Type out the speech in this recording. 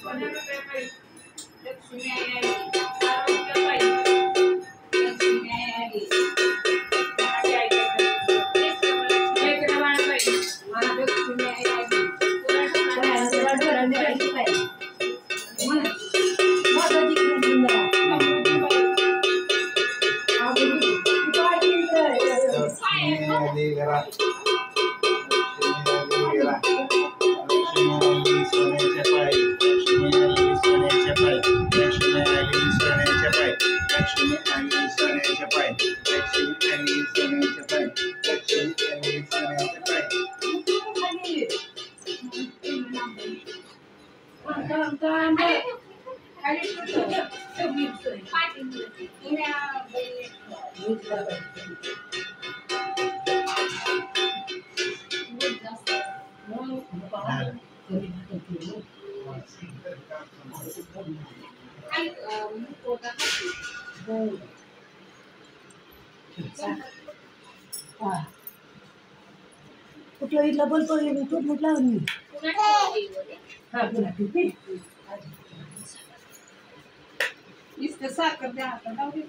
सोन्यारुपये लक्ष्मी आई आली, आरोग्यबाई लक्ष्मी आई आली, मराठी आई लेकरबाळबाई महालक्ष्मी आई आली, कुठलं इथला बोलतो तो म्हटला मी हा पुन्हा ठीक नुसतं साखर द्या आता जाऊ दे.